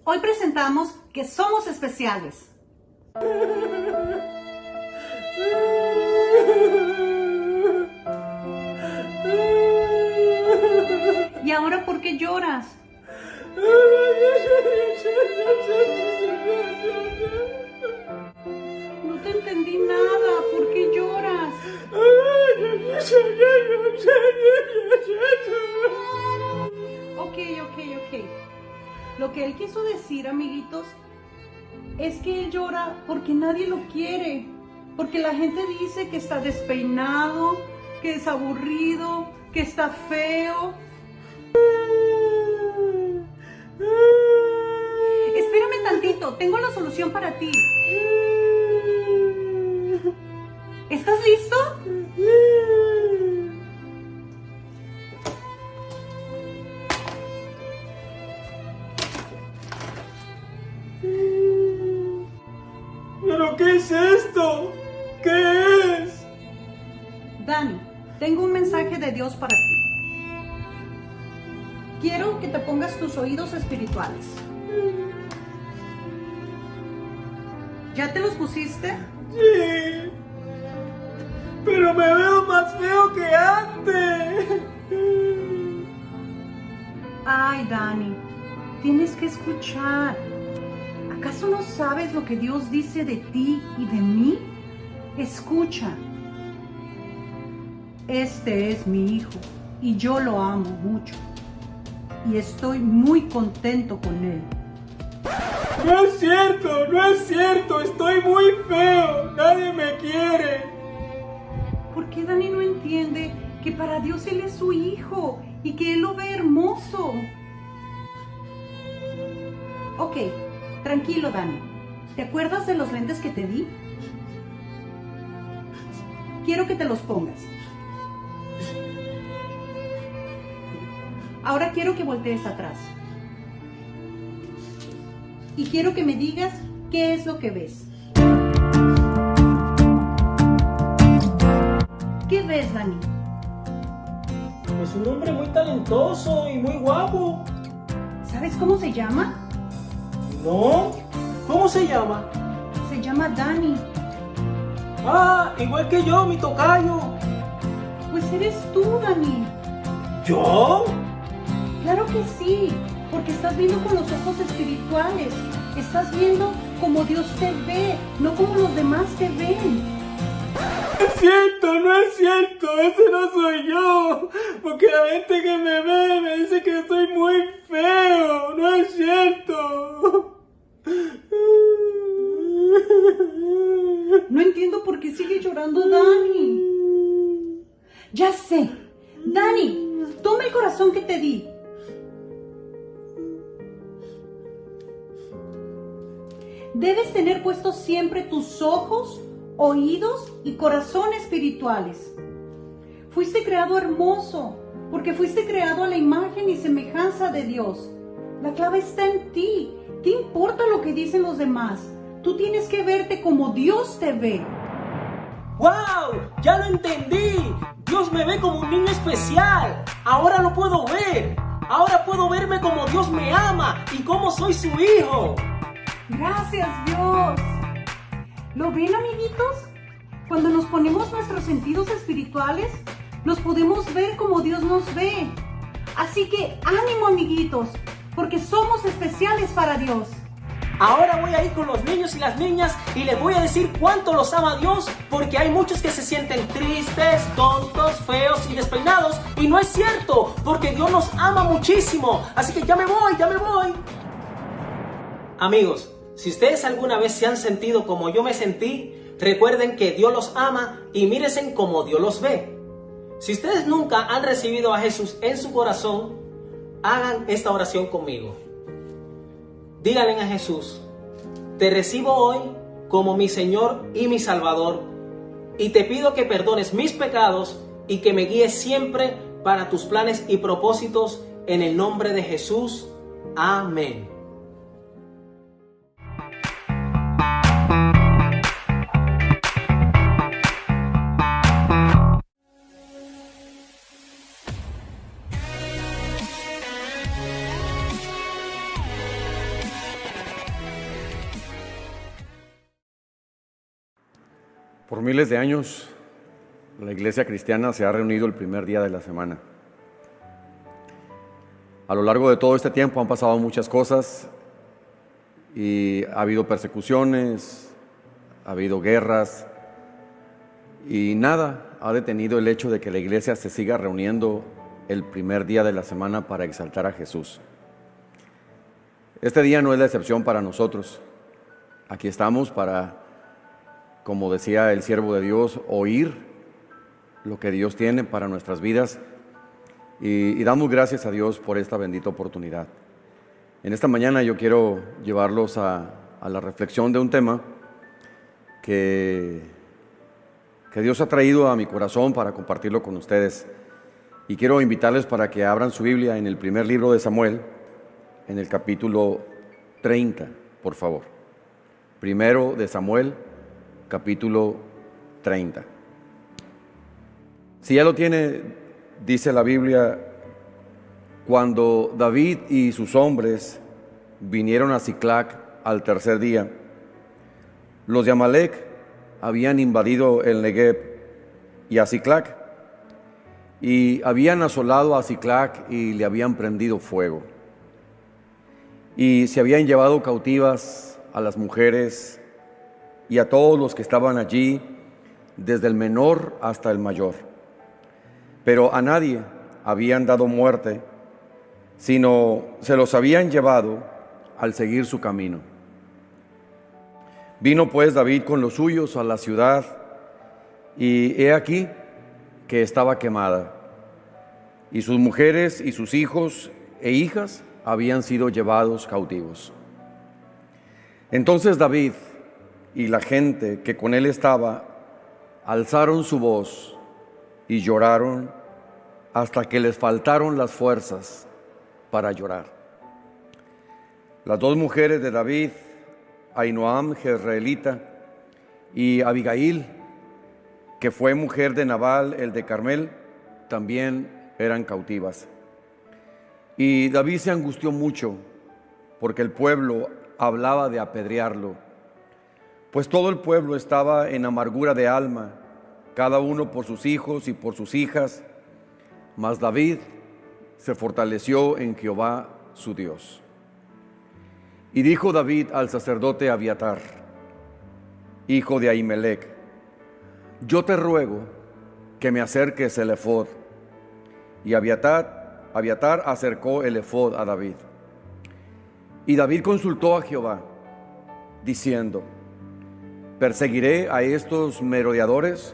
Hoy presentamos que somos especiales. ¿Y ahora por qué lloras? No te entendí nada. ¿Por qué lloras? Ok. Lo que él quiso decir, amiguitos, es que él llora porque nadie lo quiere. Porque la gente dice que está despeinado, que es aburrido, que está feo. Espérame tantito, tengo la solución para ti. ¿Estás listo? ¿Pero qué es esto? ¿Qué es? Dani, tengo un mensaje de Dios para ti. Quiero que te pongas tus oídos espirituales. ¿Ya te los pusiste? Sí, pero me veo más feo que antes. Ay, Dani, tienes que escuchar. ¿Acaso no sabes lo que Dios dice de ti y de mí? Escucha. Este es mi hijo y yo lo amo mucho. Y estoy muy contento con él. No es cierto, estoy muy feo, nadie me quiere. ¿Por qué Dani no entiende que para Dios él es su hijo y que él lo ve hermoso? Ok, tranquilo, Dani. ¿Te acuerdas de los lentes que te di? Quiero que te los pongas. Ahora quiero que voltees atrás. Y quiero que me digas qué es lo que ves. ¿Qué ves, Dani? Pues un hombre muy talentoso y muy guapo. ¿Sabes cómo se llama? ¿No? ¿Cómo se llama? Se llama Dani. Ah, igual que yo, mi tocayo. Pues eres tú, Dani. ¿Yo? Claro que sí, porque estás viendo con los ojos espirituales. Estás viendo como Dios te ve, no como los demás te ven. No es cierto, ese no soy yo. Porque la gente que me ve me dice que soy muy feo. No es cierto. No entiendo por qué sigue llorando Dani. Ya sé. Dani, toma el corazón que te di. Debes tener puestos siempre tus ojos, oídos y corazón espirituales. Fuiste creado hermoso, porque fuiste creado a la imagen y semejanza de Dios. La clave está en ti. ¿Qué importa lo que dicen los demás? Tú tienes que verte como Dios te ve. ¡Wow! ¡Ya lo entendí! Dios me ve como un niño especial. Ahora lo puedo ver. Ahora puedo verme como Dios me ama y como soy su hijo. Gracias, Dios. ¿Lo ven, amiguitos? Cuando nos ponemos nuestros sentidos espirituales, nos podemos ver como Dios nos ve. Así que ánimo, amiguitos, porque somos especiales para Dios. Ahora voy a ir con los niños y las niñas y les voy a decir cuánto los ama Dios, porque hay muchos que se sienten tristes, tontos, feos y despeinados, y no es cierto, porque Dios nos ama muchísimo. Así que ya me voy. Amigos, si ustedes alguna vez se han sentido como yo me sentí, recuerden que Dios los ama y mírense como Dios los ve. Si ustedes nunca han recibido a Jesús en su corazón, hagan esta oración conmigo. Díganle a Jesús: te recibo hoy como mi Señor y mi Salvador, y te pido que perdones mis pecados y que me guíes siempre para tus planes y propósitos, en el nombre de Jesús. Amén. Por miles de años, la iglesia cristiana se ha reunido el primer día de la semana. A lo largo de todo este tiempo han pasado muchas cosas y ha habido persecuciones, ha habido guerras y nada ha detenido el hecho de que la iglesia se siga reuniendo el primer día de la semana para exaltar a Jesús. Este día no es la excepción para nosotros. Aquí estamos para, como decía el siervo de Dios, oír lo que Dios tiene para nuestras vidas y damos gracias a Dios por esta bendita oportunidad. En esta mañana yo quiero llevarlos a la reflexión de un tema que Dios ha traído a mi corazón para compartirlo con ustedes. Y quiero invitarles para que abran su Biblia en el primer libro de Samuel, en el capítulo 30, por favor. Primero de Samuel, capítulo 30. Si ya lo tiene, dice la Biblia: cuando David y sus hombres vinieron a Siclac al tercer día, los de Amalec habían invadido el Negueb y a Siclac, y habían asolado a Siclac y le habían prendido fuego. Y se habían llevado cautivas a las mujeres y a todos los que estaban allí, desde el menor hasta el mayor. Pero a nadie habían dado muerte, sino se los habían llevado al seguir su camino. Vino pues David con los suyos a la ciudad, y he aquí que estaba quemada, y sus mujeres y sus hijos e hijas habían sido llevados cautivos. Entonces David y la gente que con él estaba alzaron su voz y lloraron hasta que les faltaron las fuerzas para llorar. Las dos mujeres de David, Ahinoam jezreelita y Abigail, que fue mujer de Nabal el de Carmel, también eran cautivas. Y David se angustió mucho porque el pueblo hablaba de apedrearlo, pues todo el pueblo estaba en amargura de alma, cada uno por sus hijos y por sus hijas, mas David se fortaleció en Jehová su Dios. Y dijo David al sacerdote Abiatar, hijo de Ahimelech: yo te ruego que me acerques el efod. Y Abiatar acercó el efod a David. Y David consultó a Jehová, diciendo: ¿perseguiré a estos merodeadores?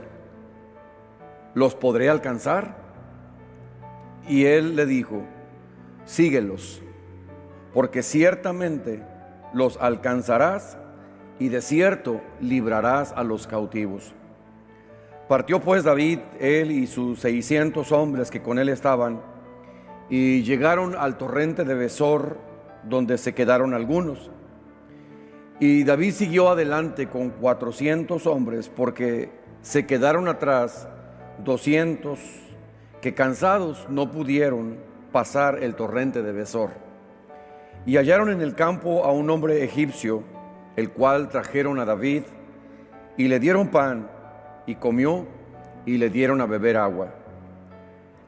¿Los podré alcanzar? Y él le dijo: síguelos, porque ciertamente los alcanzarás y de cierto librarás a los cautivos. Partió pues David, él y sus 600 hombres que con él estaban, y llegaron al torrente de Besor, donde se quedaron algunos. Y David siguió adelante con 400 hombres, porque se quedaron atrás 200 que cansados no pudieron pasar el torrente de Besor. Y hallaron en el campo a un hombre egipcio, el cual trajeron a David, y le dieron pan, y comió, y le dieron a beber agua.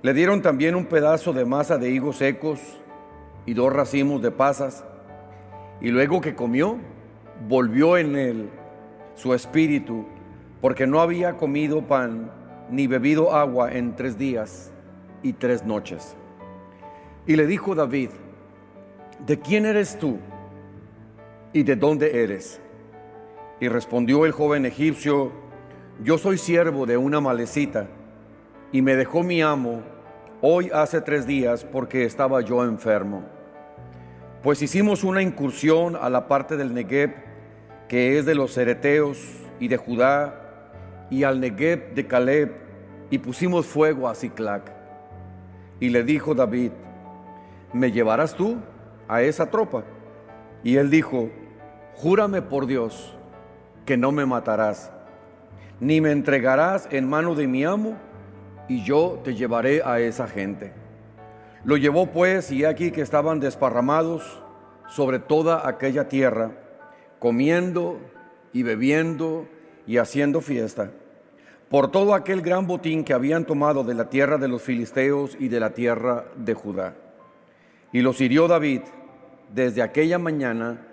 Le dieron también un pedazo de masa de higos secos y 2 racimos de pasas, y luego que comió, volvió en él su espíritu, porque no había comido pan ni bebido agua en 3 días y 3 noches. Y le dijo David: ¿de quién eres tú y de dónde eres? Y respondió el joven egipcio: yo soy siervo de una amalecita, y me dejó mi amo hoy hace 3 días porque estaba yo enfermo. Pues hicimos una incursión a la parte del Negueb, que es de los cereteos y de Judá, y al Negueb de Caleb, y pusimos fuego a Siclac. Y le dijo David: ¿me llevarás tú a esa tropa? Y él dijo: júrame por Dios que no me matarás, ni me entregarás en mano de mi amo, y yo te llevaré a esa gente. Lo llevó pues, y aquí que estaban desparramados sobre toda aquella tierra, comiendo y bebiendo y haciendo fiesta por todo aquel gran botín que habían tomado de la tierra de los filisteos y de la tierra de Judá. Y los hirió David desde aquella mañana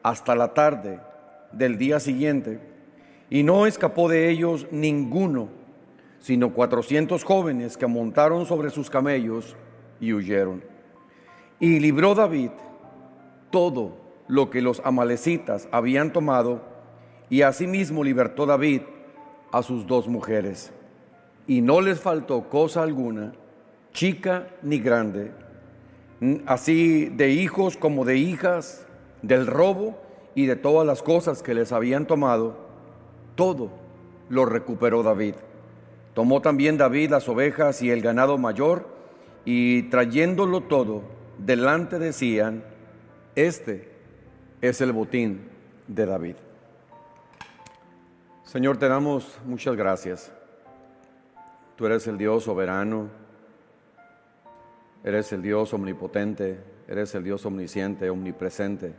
hasta la tarde del día siguiente, y no escapó de ellos ninguno, sino 400 jóvenes que montaron sobre sus camellos y huyeron. Y libró David todo lo que los amalecitas habían tomado, y asimismo libertó David a sus 2 mujeres, y no les faltó cosa alguna, chica ni grande, así de hijos como de hijas, del robo y de todas las cosas que les habían tomado, todo lo recuperó David. Tomó también David las ovejas y el ganado mayor, y trayéndolo todo, delante decían: este es el botín de David. Señor, te damos muchas gracias. Tú eres el Dios soberano, eres el Dios omnipotente, eres el Dios omnisciente, omnipresente.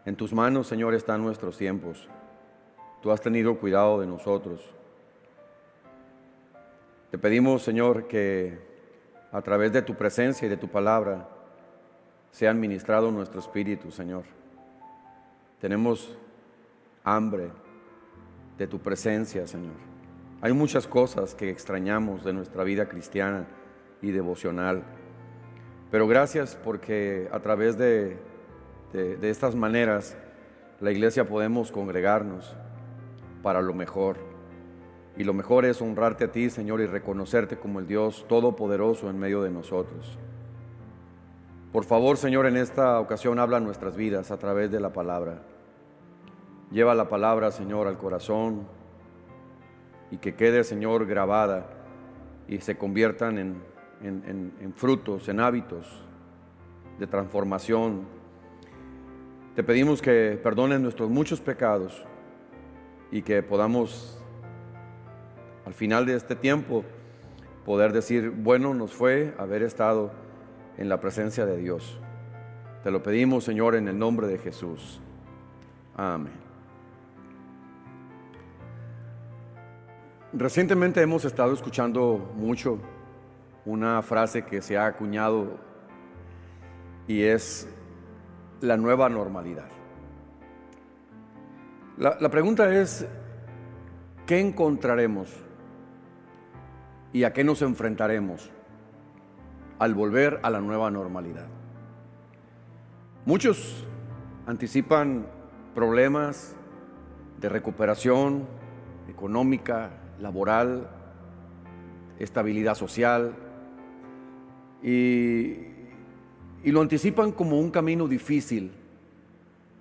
En tus manos, Señor, están nuestros tiempos. Tú has tenido cuidado de nosotros. Te pedimos, Señor, que a través de tu presencia y de tu palabra sea ministrado nuestro espíritu, Señor. Tenemos hambre de tu presencia, Señor. Hay muchas cosas que extrañamos de nuestra vida cristiana y devocional, pero gracias porque a través de estas maneras la iglesia podemos congregarnos para lo mejor, y lo mejor es honrarte a ti, Señor, y reconocerte como el Dios todopoderoso en medio de nosotros. Por favor, Señor, en esta ocasión habla nuestras vidas a través de la palabra. Lleva la palabra, Señor, al corazón, y que quede, Señor, grabada y se conviertan en frutos, en hábitos de transformación. Te pedimos que perdones nuestros muchos pecados y que podamos, al final de este tiempo, poder decir: bueno nos fue haber estado en la presencia de Dios. Te lo pedimos, Señor, en el nombre de Jesús. Amén. Recientemente hemos estado escuchando mucho una frase que se ha acuñado, y es la nueva normalidad. La pregunta es: ¿qué encontraremos y a qué nos enfrentaremos al volver a la nueva normalidad? Muchos anticipan problemas de recuperación económica, laboral, estabilidad social, y lo anticipan como un camino difícil,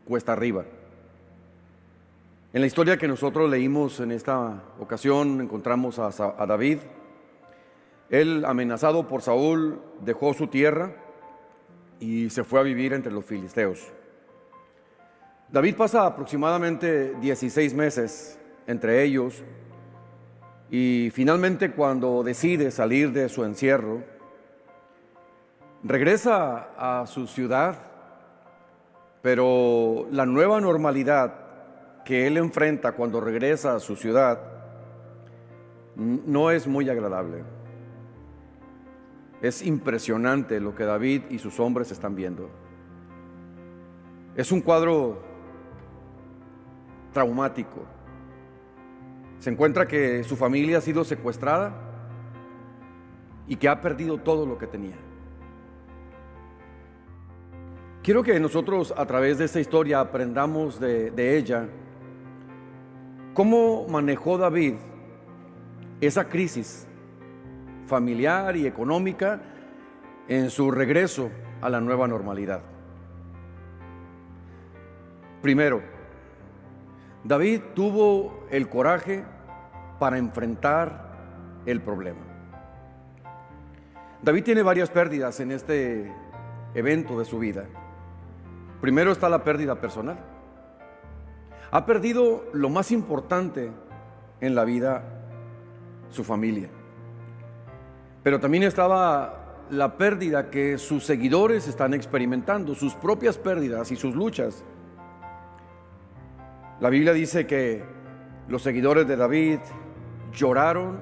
cuesta arriba. En la historia que nosotros leímos en esta ocasión encontramos a David. Él, amenazado por Saúl, dejó su tierra y se fue a vivir entre los filisteos. David pasa aproximadamente 16 meses entre ellos, y finalmente, cuando decide salir de su encierro, regresa a su ciudad, pero la nueva normalidad que él enfrenta cuando regresa a su ciudad no es muy agradable. Es impresionante lo que David y sus hombres están viendo. Es un cuadro traumático. Se encuentra que su familia ha sido secuestrada y que ha perdido todo lo que tenía. Quiero que nosotros, a través de esta historia, aprendamos de ella cómo manejó David esa crisis familiar y económica en su regreso a la nueva normalidad. Primero, David tuvo el coraje para enfrentar el problema. David tiene varias pérdidas en este evento de su vida. Primero está la pérdida personal. Ha perdido lo más importante en la vida, su familia. Pero también estaba la pérdida que sus seguidores están experimentando, sus propias pérdidas y sus luchas. La Biblia dice que los seguidores de David lloraron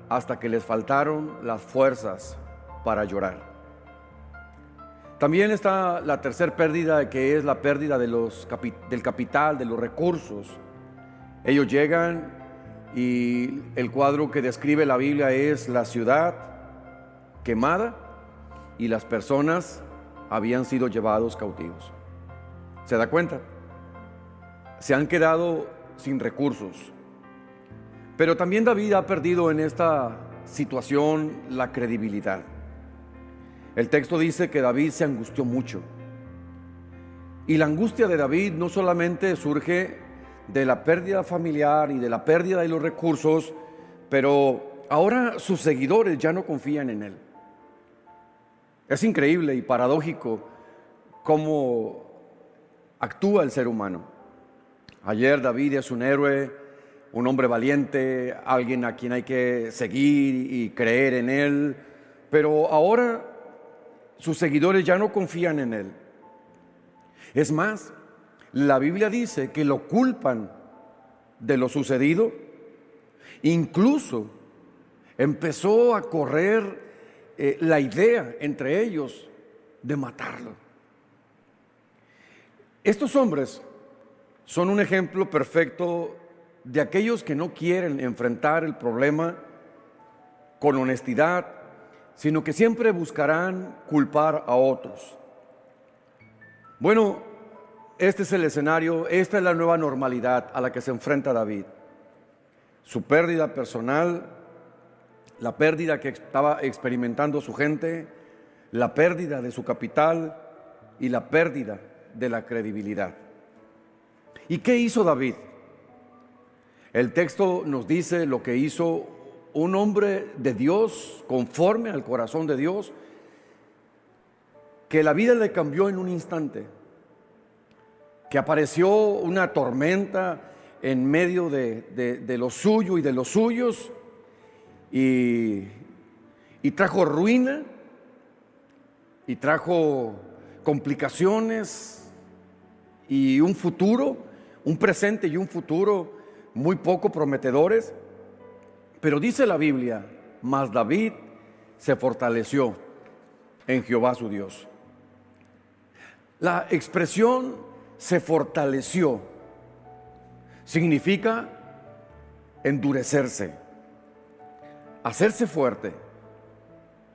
hasta que les faltaron las fuerzas para llorar. También está la tercera pérdida, que es la pérdida del capital, de los recursos. Ellos llegan y el cuadro que describe la Biblia es la ciudad quemada y las personas habían sido llevados cautivos. ¿Se da cuenta? Se han quedado sin recursos. Pero también David ha perdido en esta situación la credibilidad. El texto dice que David se angustió mucho. Y la angustia de David no solamente surge de la pérdida familiar y de la pérdida de los recursos, pero ahora sus seguidores ya no confían en él. Es increíble y paradójico cómo actúa el ser humano. Ayer David es un héroe, un hombre valiente, alguien a quien hay que seguir y creer en él, pero ahora sus seguidores ya no confían en él. Es más, la Biblia dice que lo culpan de lo sucedido. Incluso empezó a correr la idea entre ellos de matarlo. Estos hombres son un ejemplo perfecto de aquellos que no quieren enfrentar el problema con honestidad, sino que siempre buscarán culpar a otros. Bueno, este es el escenario, esta es la nueva normalidad a la que se enfrenta David. Su pérdida personal, la pérdida que estaba experimentando su gente, la pérdida de su capital y la pérdida de la credibilidad. ¿Y qué hizo David? El texto nos dice lo que hizo un hombre de Dios, conforme al corazón de Dios, que la vida le cambió en un instante, que apareció una tormenta en medio de lo suyo y de los suyos, y trajo ruina, y trajo complicaciones, y un futuro, un presente y un futuro muy poco prometedores. Pero dice la Biblia, mas David se fortaleció en Jehová su Dios. La expresión se fortaleció significa endurecerse, hacerse fuerte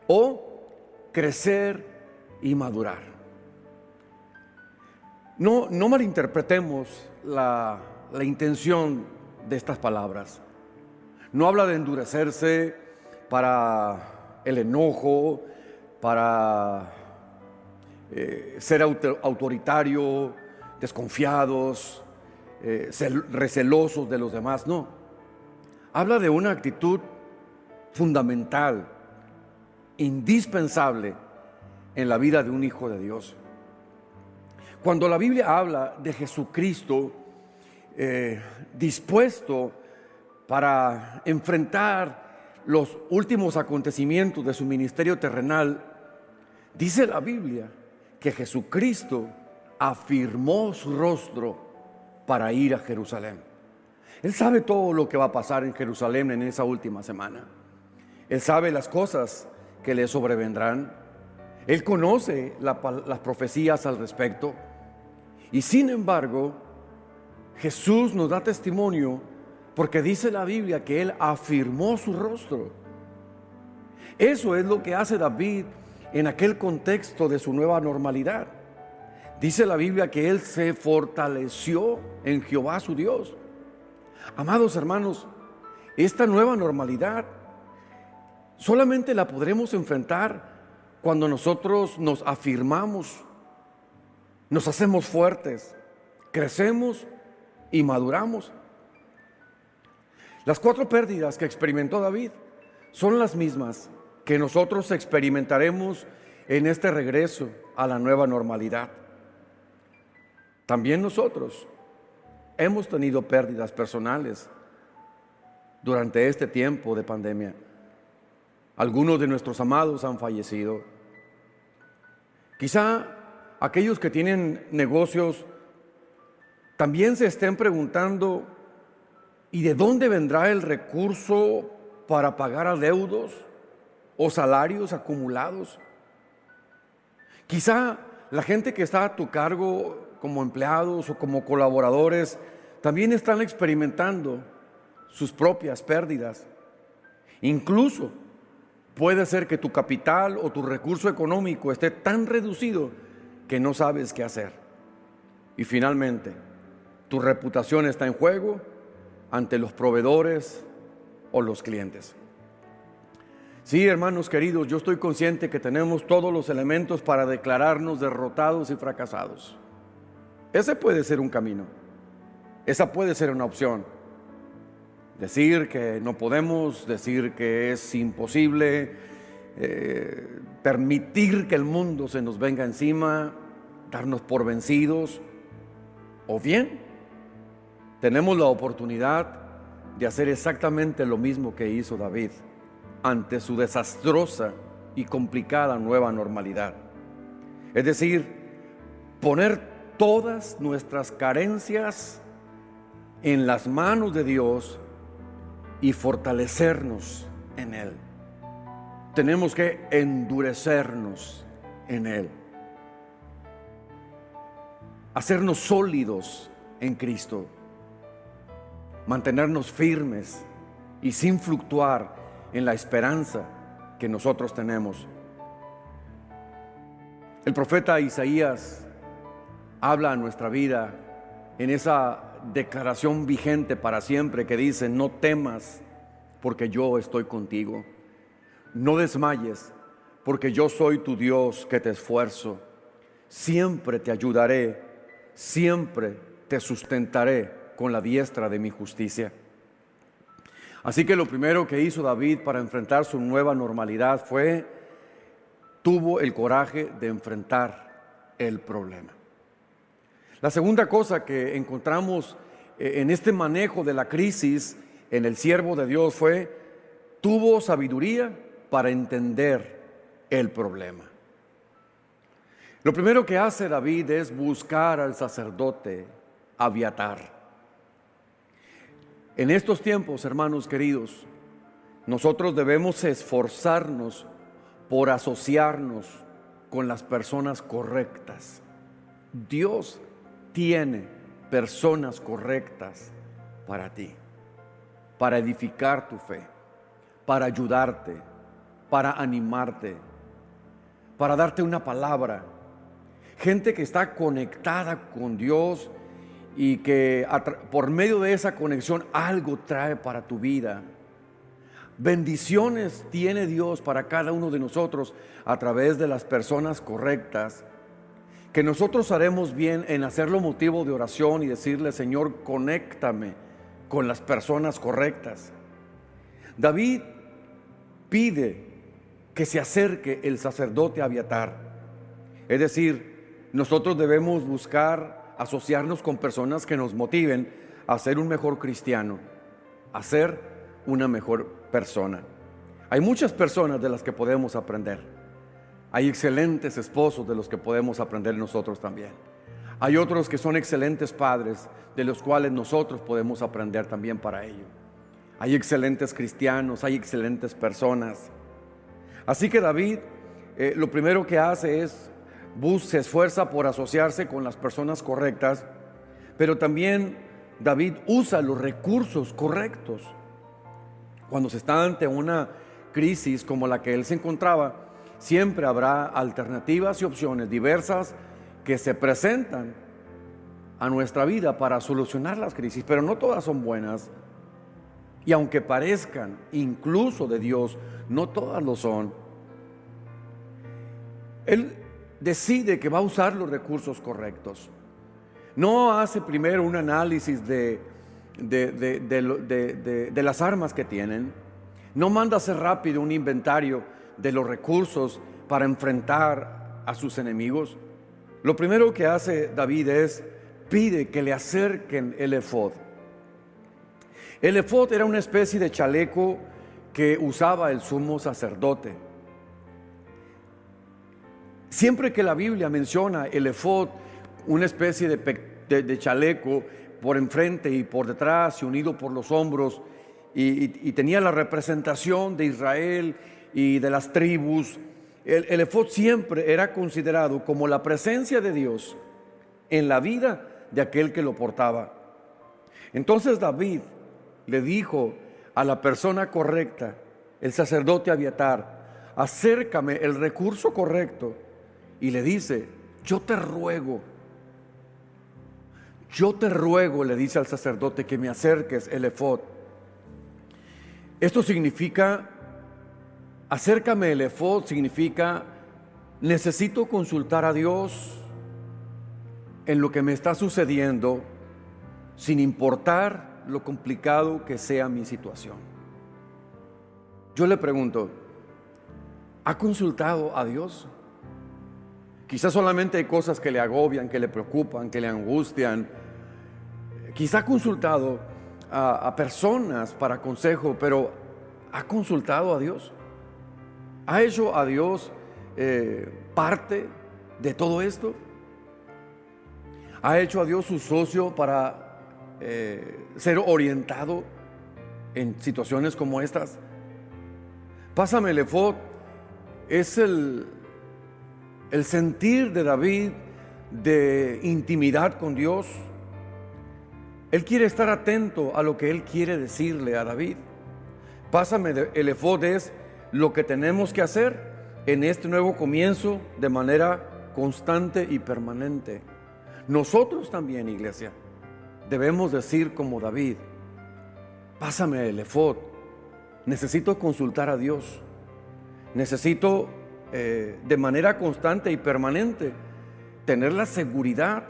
o crecer y madurar. No malinterpretemos la intención de estas palabras. No habla de endurecerse para el enojo, para ser autoritario, desconfiados, recelosos de los demás. No. Habla de una actitud fundamental, indispensable en la vida de un hijo de Dios. Cuando la Biblia habla de Jesucristo dispuesto para enfrentar los últimos acontecimientos de su ministerio terrenal, dice la Biblia que Jesucristo afirmó su rostro para ir a Jerusalén. Él sabe todo lo que va a pasar en Jerusalén en esa última semana. Él sabe las cosas que le sobrevendrán. Él conoce las profecías al respecto. Y sin embargo, Jesús nos da testimonio porque dice la Biblia que Él afirmó su rostro. Eso es lo que hace David en aquel contexto de su nueva normalidad. Dice la Biblia que Él se fortaleció en Jehová su Dios. Amados hermanos, esta nueva normalidad solamente la podremos enfrentar cuando nosotros nos afirmamos, nos hacemos fuertes, crecemos y maduramos. Las 4 pérdidas que experimentó David son las mismas que nosotros experimentaremos en este regreso a la nueva normalidad. También nosotros hemos tenido pérdidas personales durante este tiempo de pandemia. Algunos de nuestros amados han fallecido. Quizá aquellos que tienen negocios también se estén preguntando: ¿Y de dónde vendrá el recurso para pagar adeudos o salarios acumulados? Quizá la gente que está a tu cargo como empleados o como colaboradores también están experimentando sus propias pérdidas. Incluso puede ser que tu capital o tu recurso económico esté tan reducido que no sabes qué hacer. Y finalmente, tu reputación está en juego ante los proveedores o los clientes. Sí, hermanos queridos, yo estoy consciente que tenemos todos los elementos para declararnos derrotados y fracasados. Ese puede ser un camino. Esa puede ser una opción. Decir que no podemos, decir que es imposible, permitir que el mundo se nos venga encima, darnos por vencidos. O bien, tenemos la oportunidad de hacer exactamente lo mismo que hizo David ante su desastrosa y complicada nueva normalidad. Es decir, poner todas nuestras carencias en las manos de Dios y fortalecernos en Él. Tenemos que endurecernos en Él, hacernos sólidos en Cristo, mantenernos firmes y sin fluctuar en la esperanza que nosotros tenemos. El profeta Isaías habla a nuestra vida en esa declaración vigente para siempre que dice: no temas, porque yo estoy contigo. No desmayes, porque yo soy tu Dios que te esfuerzo. Siempre te ayudaré, siempre te sustentaré con la diestra de mi justicia. Así que lo primero que hizo David para enfrentar su nueva normalidad tuvo el coraje de enfrentar el problema. La segunda cosa que encontramos en este manejo de la crisis en el siervo de Dios tuvo sabiduría para entender el problema. Lo primero que hace David es buscar al sacerdote Abiatar. En estos tiempos, hermanos queridos, nosotros debemos esforzarnos por asociarnos con las personas correctas. Dios tiene personas correctas para ti, para edificar tu fe, para ayudarte, para animarte, para darte una palabra. Gente que está conectada con Dios y que por medio de esa conexión algo trae para tu vida. Bendiciones tiene Dios para cada uno de nosotros a través de las personas correctas, que nosotros haremos bien en hacerlo motivo de oración y decirle: Señor, conéctame con las personas correctas. David pide que se acerque el sacerdote Abiatar. Es decir, nosotros debemos buscar asociarnos con personas que nos motiven a ser un mejor cristiano, a ser una mejor persona. Hay muchas personas de las que podemos aprender. Hay excelentes esposos de los que podemos aprender nosotros también. Hay otros que son excelentes padres de los cuales nosotros podemos aprender también para ello. Hay excelentes cristianos, hay excelentes personas. Así que David lo primero que hace es se esfuerza por asociarse con las personas correctas, pero también David usa los recursos correctos. Cuando se está ante una crisis como la que él se encontraba, siempre habrá alternativas y opciones diversas que se presentan a nuestra vida para solucionar las crisis, pero no todas son buenas. Y aunque parezcan incluso de Dios, no todas lo son. Él decide que va a usar los recursos correctos. No hace primero un análisis de las armas que tienen. No manda hacer rápido un inventario de los recursos para enfrentar a sus enemigos. Lo primero que hace David pide que le acerquen el efod. El efod era una especie de chaleco que usaba el sumo sacerdote. Siempre que la Biblia menciona el efod, una especie de chaleco, por enfrente y por detrás y unido por los hombros, y tenía la representación de Israel y de las tribus. El efod siempre era considerado como la presencia de Dios en la vida de aquel que lo portaba. Entonces David le dijo a la persona correcta, el sacerdote Abiatar: acércame el recurso correcto. Y le dice: yo te ruego, le dice al sacerdote, que me acerques el efod. Esto significa, acércame el efod, significa necesito consultar a Dios en lo que me está sucediendo, sin importar lo complicado que sea mi situación. Yo le pregunto, ¿ha consultado a Dios? Quizás solamente hay cosas que le agobian, que le preocupan, que le angustian. Quizá ha consultado a personas para consejo, pero ¿ha consultado a Dios? ¿Ha hecho a Dios parte de todo esto? ¿Ha hecho a Dios su socio para ser orientado en situaciones como estas? Pásame el efod es el sentir de David de intimidad con Dios. Él quiere estar atento a lo que él quiere decirle a David. Pásame el efod es lo que tenemos que hacer en este nuevo comienzo de manera constante y permanente. Nosotros también, iglesia, debemos decir como David: pásame el efod, necesito consultar a Dios, necesito de manera constante y permanente tener la seguridad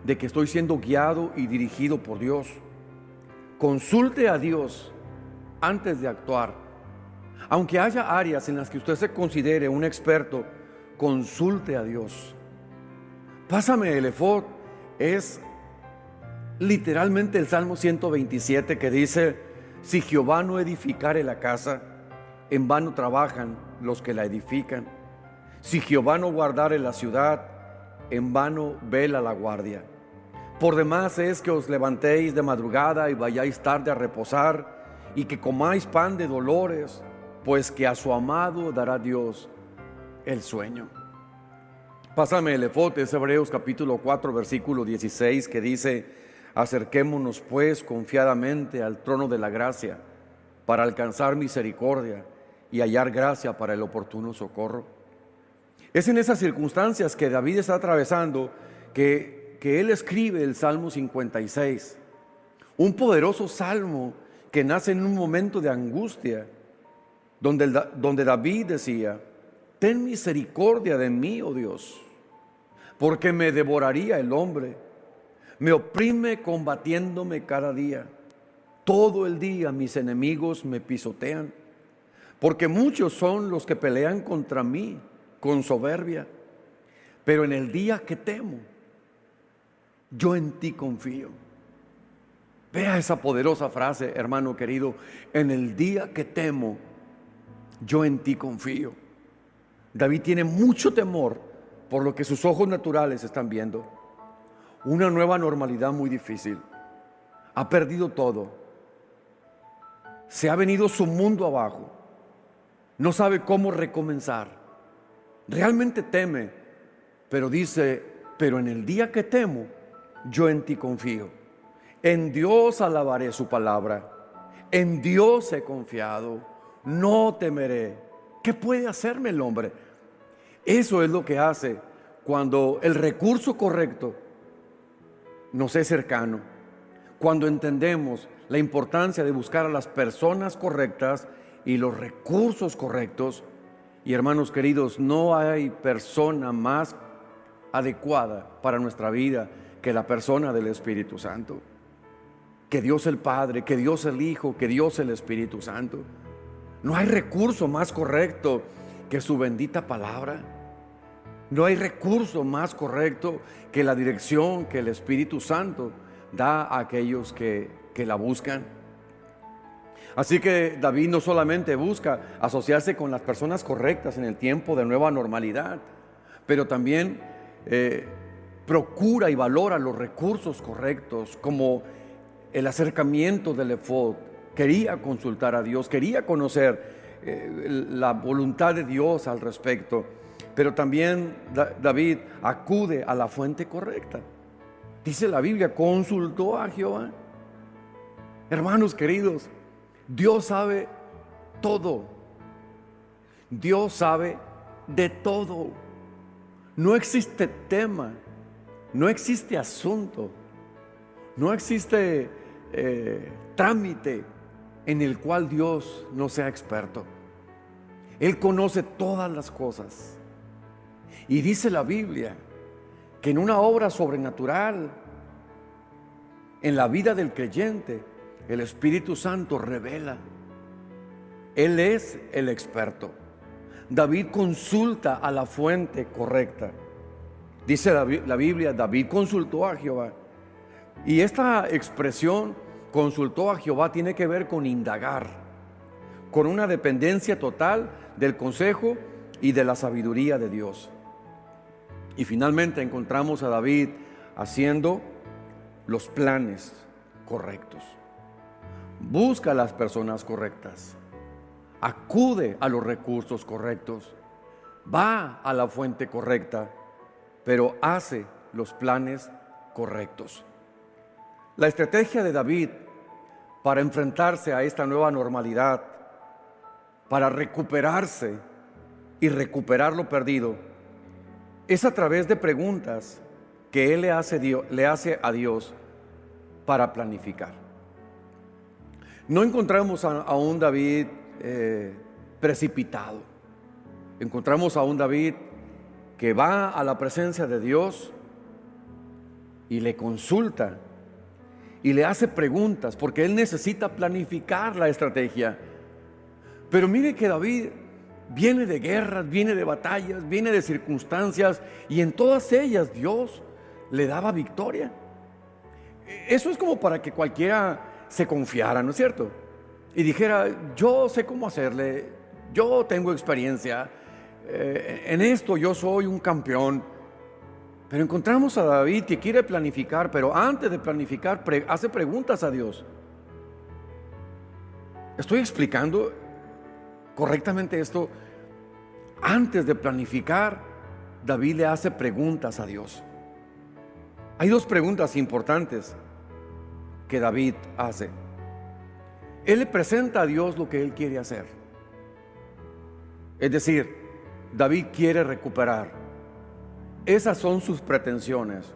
de que estoy siendo guiado y dirigido por Dios. Consulte a Dios antes de actuar. Aunque haya áreas en las que usted se considere un experto, consulte a Dios. Pásame el efod es literalmente el Salmo 127, que dice: si Jehová no edificare la casa, en vano trabajan los que la edifican. Si Jehová no guardare la ciudad, en vano vela la guardia. Por demás es que os levantéis de madrugada y vayáis tarde a reposar, y que comáis pan de dolores, pues que a su amado dará Dios el sueño. Pásame el efod, es Hebreos capítulo 4, versículo 16, que dice: acerquémonos pues confiadamente al trono de la gracia, para alcanzar misericordia y hallar gracia para el oportuno socorro. Es en esas circunstancias que David está atravesando que él escribe el Salmo 56, un poderoso salmo que nace en un momento de angustia, donde David decía: ten misericordia de mí, oh Dios, porque me devoraría el hombre, me oprime combatiéndome cada día. Todo el día mis enemigos me pisotean, porque muchos son los que pelean contra mí con soberbia. Pero en el día que temo, yo en ti confío. Vea esa poderosa frase, hermano querido: en el día que temo, yo en ti confío. David tiene mucho temor por lo que sus ojos naturales están viendo. Una nueva normalidad muy difícil. Ha perdido todo. Se ha venido su mundo abajo. No sabe cómo recomenzar. Realmente teme, pero dice: pero en el día que temo, yo en ti confío. En Dios alabaré su palabra. En Dios he confiado. No temeré. ¿Qué puede hacerme el hombre? Eso es lo que hace cuando el recurso correcto nos es cercano. Cuando entendemos la importancia de buscar a las personas correctas y los recursos correctos. Y hermanos queridos, no hay persona más adecuada para nuestra vida que la persona del Espíritu Santo. Que Dios el Padre, que Dios el Hijo, que Dios el Espíritu Santo. No hay recurso más correcto que su bendita palabra. No hay recurso más correcto que la dirección que el Espíritu Santo da a aquellos que la buscan. Así que David no solamente busca asociarse con las personas correctas en el tiempo de nueva normalidad, pero también procura y valora los recursos correctos, como el acercamiento del efod. Quería consultar a Dios, quería conocer la voluntad de Dios al respecto. Pero también David acude a la fuente correcta. Dice la Biblia, consultó a Jehová. Hermanos queridos, Dios sabe todo. Dios sabe de todo. No existe tema, no existe asunto, no existe trámite en el cual Dios no sea experto. Él conoce todas las cosas. Y dice la Biblia que en una obra sobrenatural, en la vida del creyente, el Espíritu Santo revela. Él es el experto. David consulta a la fuente correcta. Dice la Biblia, David consultó a Jehová. Y esta expresión, consultó a Jehová, tiene que ver con indagar, con una dependencia total del consejo y de la sabiduría de Dios. Y finalmente encontramos a David haciendo los planes correctos. Busca a las personas correctas, acude a los recursos correctos, va a la fuente correcta, pero hace los planes correctos. La estrategia de David para enfrentarse a esta nueva normalidad, para recuperarse y recuperar lo perdido, es a través de preguntas que él le hace a Dios para planificar. No encontramos a un David precipitado. Encontramos a un David que va a la presencia de Dios y le consulta y le hace preguntas, porque él necesita planificar la estrategia. Pero mire que David viene de guerras, viene de batallas, viene de circunstancias, y en todas ellas Dios le daba victoria. Eso es como para que cualquiera se confiara, ¿no es cierto? Y dijera, yo sé cómo hacerle, yo tengo experiencia, en esto yo soy un campeón. Pero encontramos a David que quiere planificar, pero antes de planificar hace preguntas a Dios. ¿Estoy explicando correctamente esto? Antes de planificar, David le hace preguntas a Dios. Hay dos preguntas importantes que David hace. Él le presenta a Dios lo que él quiere hacer. Es decir, David quiere recuperar. Esas son sus pretensiones.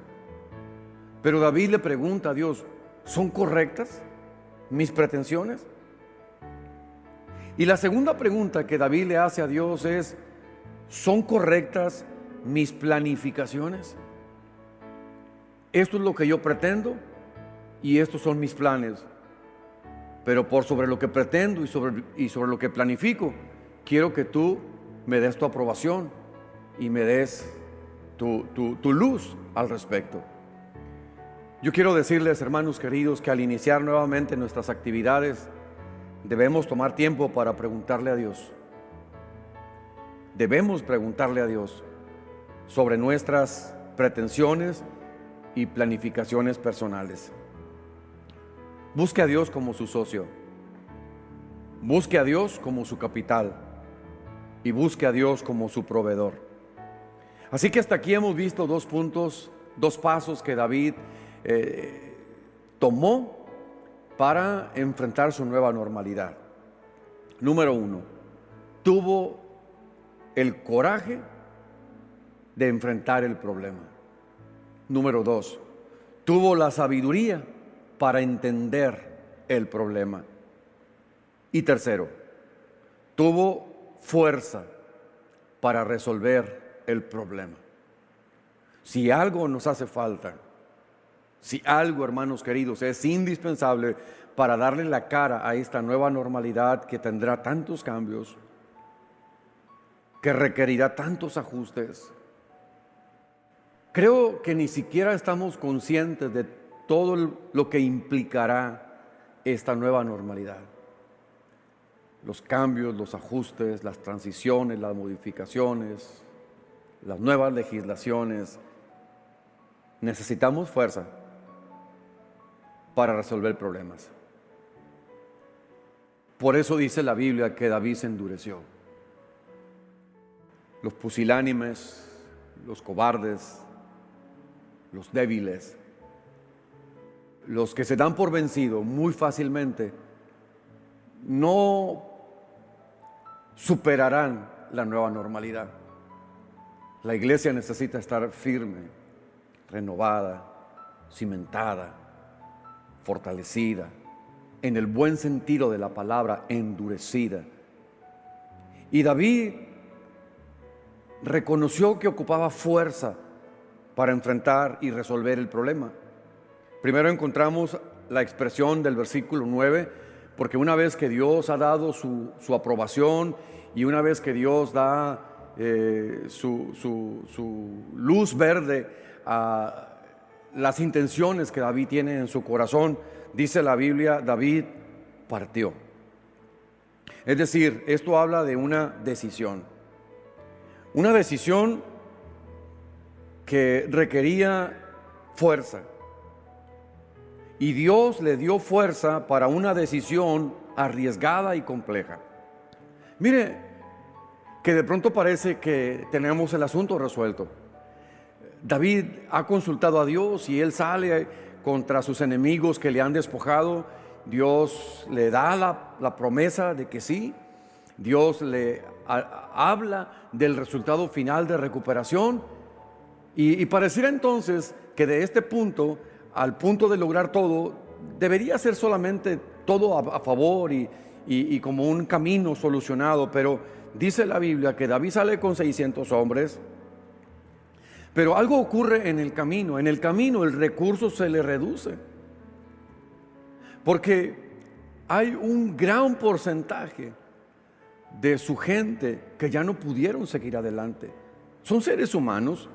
Pero David le pregunta a Dios, ¿son correctas mis pretensiones? Y la segunda pregunta que David le hace a Dios es, ¿son correctas mis planificaciones? Esto es lo que yo pretendo y estos son mis planes. Pero por sobre lo que pretendo y sobre lo que planifico, quiero que tú me des tu aprobación y me des tu luz al respecto. Yo quiero decirles, hermanos queridos, que al iniciar nuevamente nuestras actividades, debemos tomar tiempo para preguntarle a Dios. Debemos preguntarle a Dios sobre nuestras pretensiones y planificaciones personales. Busque a Dios como su socio. Busque a Dios como su capital. Y busque a Dios como su proveedor. Así que hasta aquí hemos visto dos puntos, dos pasos que David tomó para enfrentar su nueva normalidad. Número 1, tuvo el coraje de enfrentar el problema. Número 2, tuvo la sabiduría para entender el problema. Y tercero, tuvo fuerza para resolver el problema. Si algo nos hace falta, si algo, hermanos queridos, es indispensable para darle la cara a esta nueva normalidad que tendrá tantos cambios, que requerirá tantos ajustes, creo que ni siquiera estamos conscientes de todo lo que implicará esta nueva normalidad. Los cambios, los ajustes, las transiciones, las modificaciones, las nuevas legislaciones. necesitamos fuerza para resolver problemas. Por eso dice la Biblia que David se endureció. Los pusilánimes, los cobardes, los débiles, los que se dan por vencido muy fácilmente, no superarán la nueva normalidad. La iglesia necesita estar firme, renovada, cimentada, fortalecida, en el buen sentido de la palabra, endurecida. Y David reconoció que ocupaba fuerza para enfrentar y resolver el problema. Primero encontramos la expresión del versículo 9, porque una vez que Dios ha dado su aprobación y una vez que Dios da su luz verde a las intenciones que David tiene en su corazón, dice la Biblia, David partió. Es decir, esto habla de una decisión que requería fuerza. Y Dios le dio fuerza para una decisión arriesgada y compleja. Mire, que de pronto parece que tenemos el asunto resuelto. David ha consultado a Dios y él sale contra sus enemigos que le han despojado. Dios le da la promesa de que sí. Dios le habla del resultado final de recuperación. Y pareciera entonces que de este punto, al punto de lograr todo, debería ser solamente todo a favor y como un camino solucionado. Pero dice la Biblia que David sale con 600 hombres. Pero algo ocurre en el camino. En el camino el recurso se le reduce. Porque hay un gran porcentaje de su gente que ya no pudieron seguir adelante. Son seres humanos.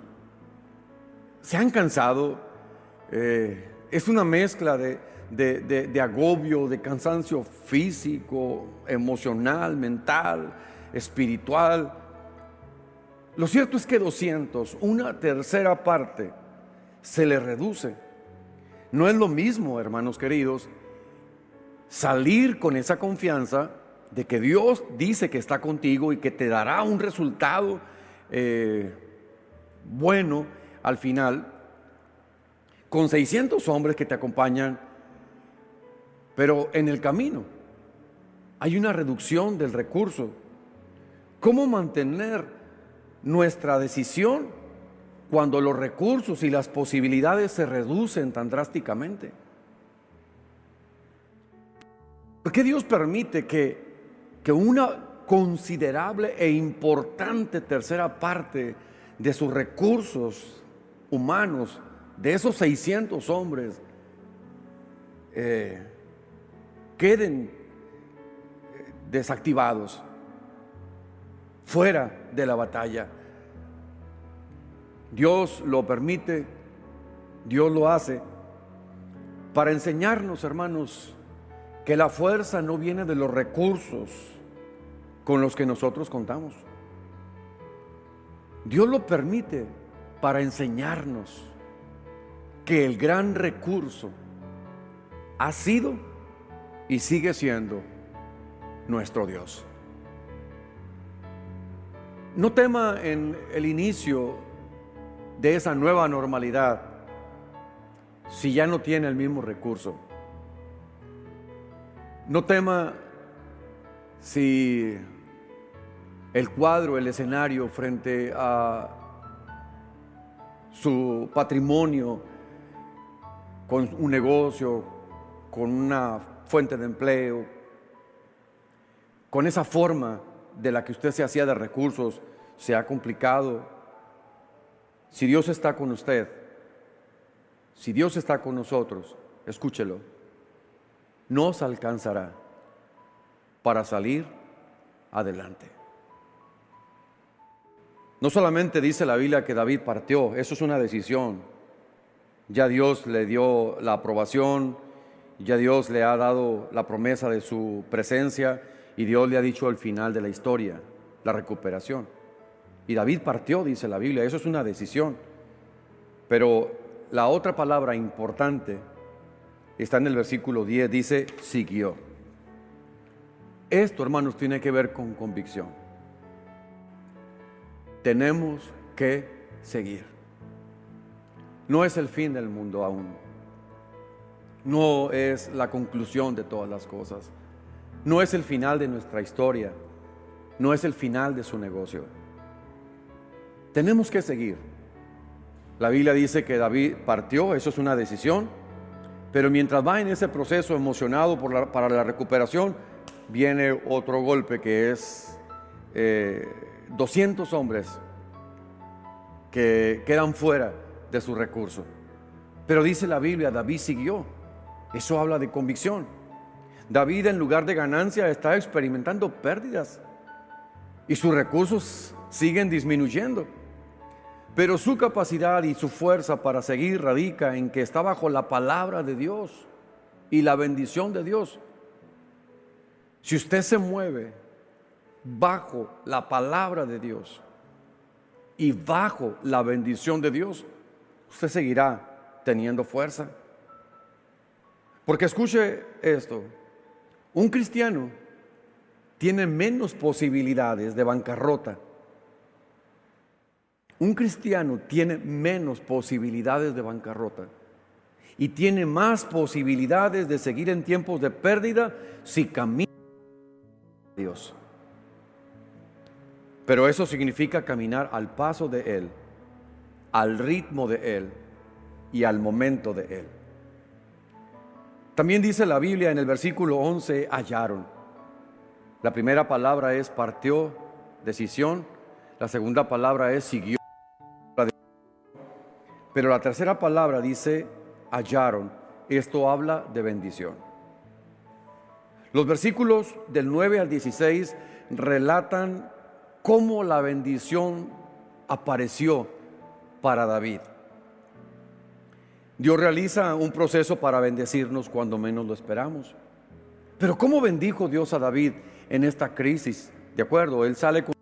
Se han cansado. Es una mezcla de agobio, de cansancio físico, emocional, mental, espiritual. Lo cierto es que 200, una tercera parte, se le reduce. No es lo mismo, hermanos queridos, salir con esa confianza de que Dios dice que está contigo y que te dará un resultado bueno al final, con 600 hombres que te acompañan, pero en el camino hay una reducción del recurso. ¿Cómo mantener nuestra decisión cuando los recursos y las posibilidades se reducen tan drásticamente? ¿Por qué Dios permite que una considerable e importante tercera parte de sus recursos humanos, de esos 600 hombres, queden desactivados, fuera de la batalla? Dios lo permite, Dios lo hace para enseñarnos, hermanos, que la fuerza no viene de los recursos con los que nosotros contamos. Dios lo permite para enseñarnos que el gran recurso ha sido y sigue siendo nuestro Dios. No tema en el inicio de esa nueva normalidad si ya no tiene el mismo recurso. No tema si el cuadro, el escenario frente a su patrimonio, con un negocio, con una fuente de empleo, con esa forma de la que usted se hacía de recursos, se ha complicado. Si Dios está con usted, si Dios está con nosotros, escúchelo, nos alcanzará para salir adelante. No solamente dice la Biblia que David partió, eso es una decisión. Ya Dios le dio la aprobación, ya Dios le ha dado la promesa de su presencia y Dios le ha dicho el final de la historia, la recuperación. Y David partió, dice la Biblia, eso es una decisión. Pero la otra palabra importante está en el versículo 10, dice siguió. Esto, hermanos, tiene que ver con convicción. Tenemos que seguir. No es el fin del mundo aún. No es la conclusión de todas las cosas. No es el final de nuestra historia. No es el final de su negocio. Tenemos que seguir. La Biblia dice que David partió, eso es una decisión, pero mientras va en ese proceso emocionado para la recuperación, viene otro golpe que es 200 hombres que quedan fuera de su recurso. Pero dice la Biblia, David siguió. Eso habla de convicción. David, en lugar de ganancia, está experimentando pérdidas y sus recursos siguen disminuyendo. Pero su capacidad y su fuerza para seguir radica en que está bajo la palabra de Dios y la bendición de Dios. Si usted se mueve bajo la palabra de Dios y bajo la bendición de Dios, usted seguirá teniendo fuerza. Porque escuche esto, un cristiano tiene menos posibilidades de bancarrota. Un cristiano tiene menos posibilidades de bancarrota y tiene más posibilidades de seguir en tiempos de pérdida si camina a Dios. Pero eso significa caminar al paso de Él, al ritmo de Él y al momento de Él. También dice la Biblia en el versículo 11, hallaron. La primera palabra es partió, decisión. La segunda palabra es siguió. Pero la tercera palabra dice hallaron. Esto habla de bendición. Los versículos del 9 al 16 relatan cómo la bendición apareció para David. Dios realiza un proceso para bendecirnos cuando menos lo esperamos. Pero ¿cómo bendijo Dios a David en esta crisis? De acuerdo, él sale con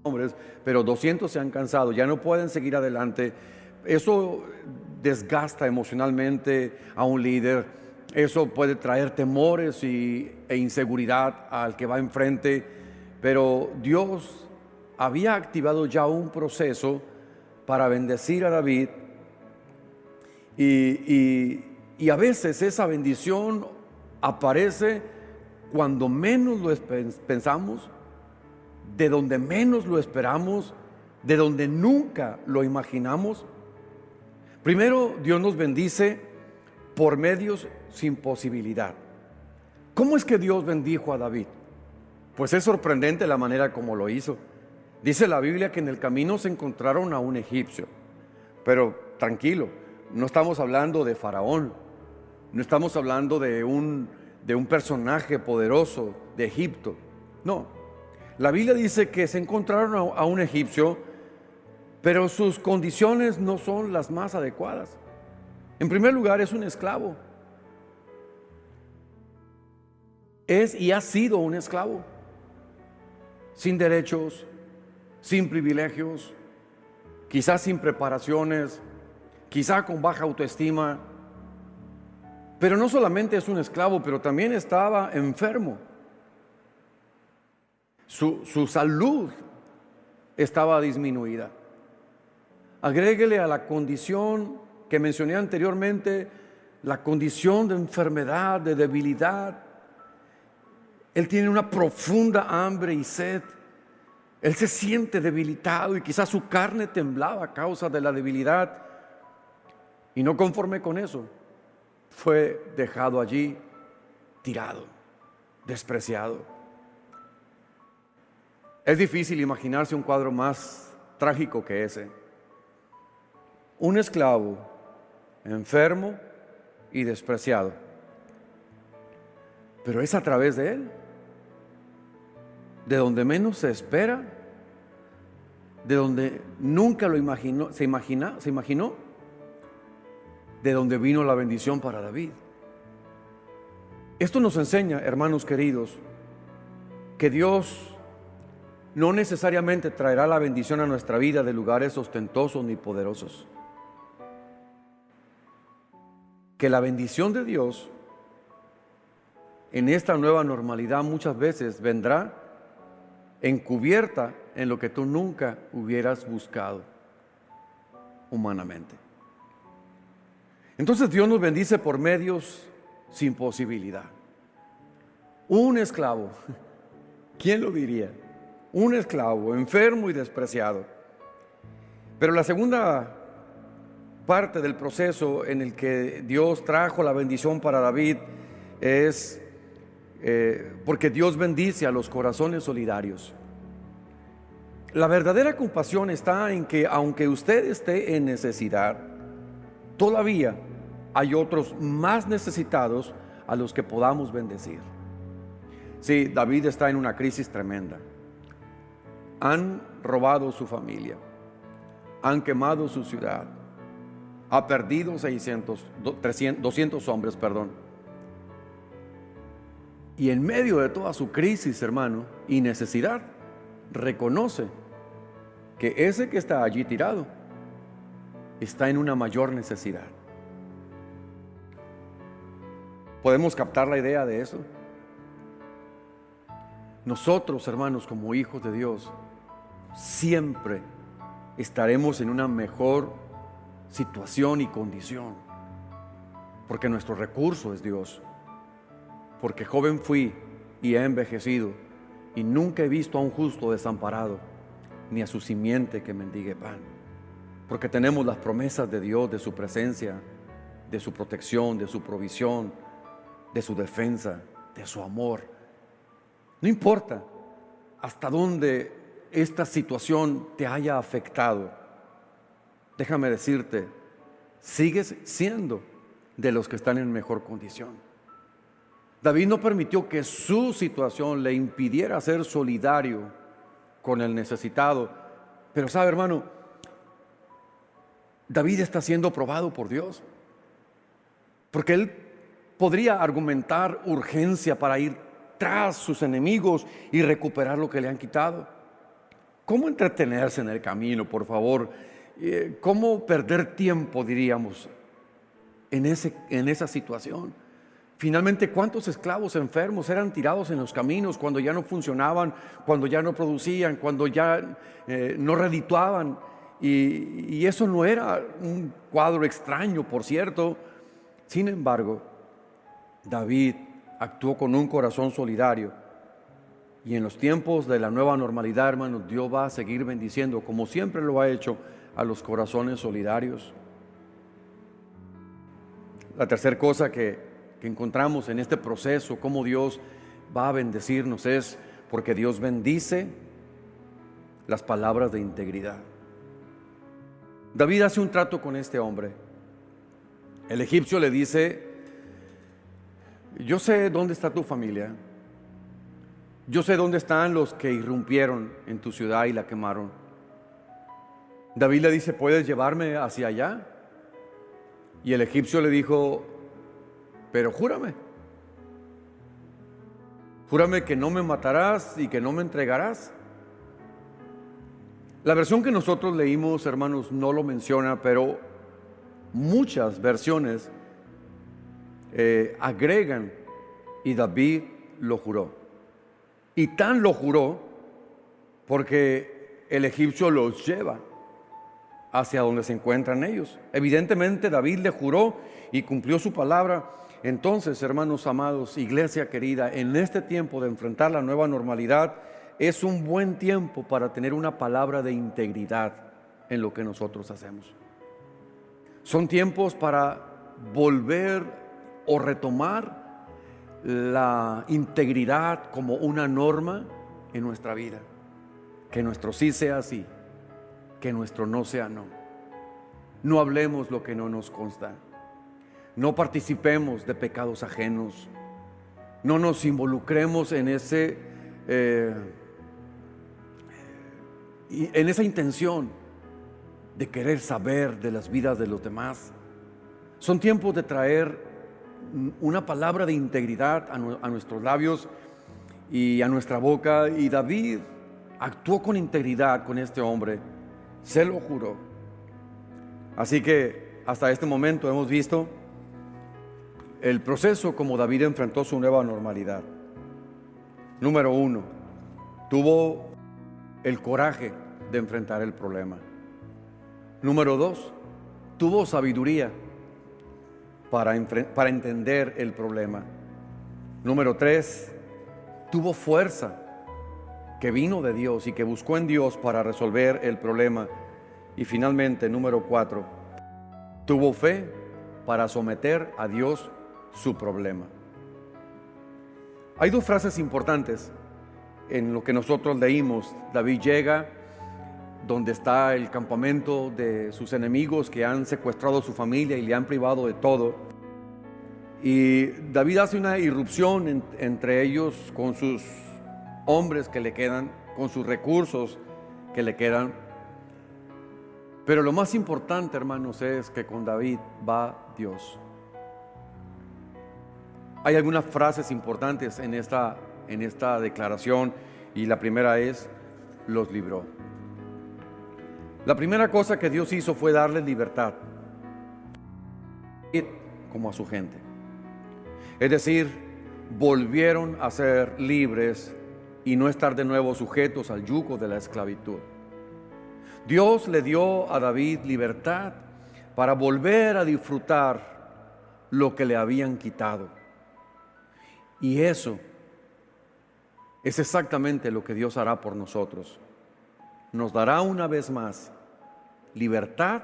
hombres, pero 200 se han cansado, ya no pueden seguir adelante. Eso desgasta emocionalmente a un líder. Eso puede traer temores e inseguridad al que va enfrente. Pero Dios había activado ya un proceso para bendecir a David. Y a veces esa bendición aparece cuando menos lo pensamos, de donde menos lo esperamos, de donde nunca lo imaginamos. Primero, Dios nos bendice por medios sin posibilidad. ¿Cómo es que Dios bendijo a David? Pues es sorprendente la manera como lo hizo. Dice la Biblia que en el camino se encontraron a un egipcio. Pero tranquilo, no estamos hablando de Faraón, no estamos hablando de un personaje poderoso de Egipto. No, la Biblia dice que se encontraron a un egipcio, pero sus condiciones no son las más adecuadas. En primer lugar, es un esclavo. Es y ha sido un esclavo, sin derechos, sin privilegios, quizás sin preparaciones, quizá con baja autoestima. Pero no solamente es un esclavo, pero también estaba enfermo. Su salud estaba disminuida. Agréguele a la condición que mencioné anteriormente, la condición de enfermedad, de debilidad. Él tiene una profunda hambre y sed. Él se siente debilitado y quizás su carne temblaba a causa de la debilidad. Y no conforme con eso, fue dejado allí tirado, despreciado. Es difícil imaginarse un cuadro más trágico que ese. Un esclavo enfermo y despreciado. Pero es a través de él, de donde menos se espera, de donde nunca lo imaginó, se imaginó, de donde vino la bendición para David. Esto nos enseña, hermanos queridos, que Dios no necesariamente traerá la bendición a nuestra vida de lugares ostentosos ni poderosos. que la bendición de Dios en esta nueva normalidad muchas veces vendrá encubierta en lo que tú nunca hubieras buscado humanamente. Entonces Dios nos bendice por medios sin posibilidad. Un esclavo, ¿quién lo diría? Un esclavo enfermo y despreciado. Pero la segunda parte del proceso en el que Dios trajo la bendición para David es porque Dios bendice a los corazones solidarios. La verdadera compasión está en que aunque usted esté en necesidad, todavía hay otros más necesitados a los que podamos bendecir. Sí, David está en una crisis tremenda. Han robado su familia, han quemado su ciudad, ha perdido 200 hombres, Y en medio de toda su crisis, hermano, y necesidad, reconoce que ese que está allí tirado está en una mayor necesidad. ¿Podemos captar la idea de eso? Nosotros, hermanos, como hijos de Dios, siempre estaremos en una mejor situación y condición, porque nuestro recurso es Dios. Porque joven fui y he envejecido, y nunca he visto a un justo desamparado, ni a su simiente que mendigue pan. Porque tenemos las promesas de Dios, de su presencia, de su protección, de su provisión, de su defensa, de su amor. No importa hasta dónde esta situación te haya afectado, déjame decirte, sigues siendo de los que están en mejor condición. David no permitió que su situación le impidiera ser solidario con el necesitado. Pero sabe, hermano, David está siendo probado por Dios, porque él podría argumentar urgencia para ir tras sus enemigos y recuperar lo que le han quitado. ¿Cómo entretenerse en el camino, por favor? ¿Cómo perder tiempo, diríamos, en esa situación? Finalmente, ¿cuántos esclavos enfermos eran tirados en los caminos cuando ya no funcionaban, cuando ya no producían, cuando ya no redituaban? Y eso no era un cuadro extraño, por cierto. Sin embargo, David actuó con un corazón solidario. Y en los tiempos de la nueva normalidad, hermanos, Dios va a seguir bendiciendo, como siempre lo ha hecho, a los corazones solidarios. La tercera cosa que encontramos en este proceso, cómo Dios va a bendecirnos, es porque Dios bendice las palabras de integridad. David hace un trato con este hombre. El egipcio le dice: yo sé dónde está tu familia, yo sé dónde están los que irrumpieron en tu ciudad y la quemaron. David le dice: ¿puedes llevarme hacia allá? Y el egipcio le dijo: pero júrame que no me matarás y que no me entregarás. La versión que nosotros leímos, hermanos, no lo menciona, pero muchas versiones agregan: y David lo juró. Y tan lo juró porque el egipcio los lleva hacia donde se encuentran ellos. Evidentemente David le juró y cumplió su palabra. Entonces, hermanos amados, iglesia querida, en este tiempo de enfrentar la nueva normalidad, es un buen tiempo para tener una palabra de integridad en lo que nosotros hacemos. Son tiempos para volver o retomar la integridad como una norma en nuestra vida. Que nuestro sí sea sí, que nuestro no sea no. No hablemos lo que no nos consta. No participemos de pecados ajenos. No nos involucremos en esa intención de querer saber de las vidas de los demás. Son tiempos de traer una palabra de integridad a nuestros labios y a nuestra boca. Y David actuó con integridad con este hombre, se lo juró. Así que hasta este momento hemos visto el proceso como David enfrentó su nueva normalidad. Número 1, tuvo el coraje de enfrentar el problema. Número 2, tuvo sabiduría para entender el problema. Número 3, tuvo fuerza que vino de Dios y que buscó en Dios para resolver el problema. Y finalmente, número 4, tuvo fe para someter a Dios su problema. Hay dos frases importantes en lo que nosotros leímos. David llega donde está el campamento de sus enemigos que han secuestrado a su familia y le han privado de todo. Y David hace una irrupción entre ellos con sus hombres que le quedan, con sus recursos que le quedan. Pero lo más importante, hermanos, es que con David va Dios. Hay algunas frases importantes en esta declaración, y la primera es: los libró. La primera cosa que Dios hizo fue darle libertad, como a su gente. Es decir, volvieron a ser libres y no estar de nuevo sujetos al yugo de la esclavitud. Dios le dio a David libertad para volver a disfrutar lo que le habían quitado. Y eso es exactamente lo que Dios hará por nosotros. Nos dará una vez más libertad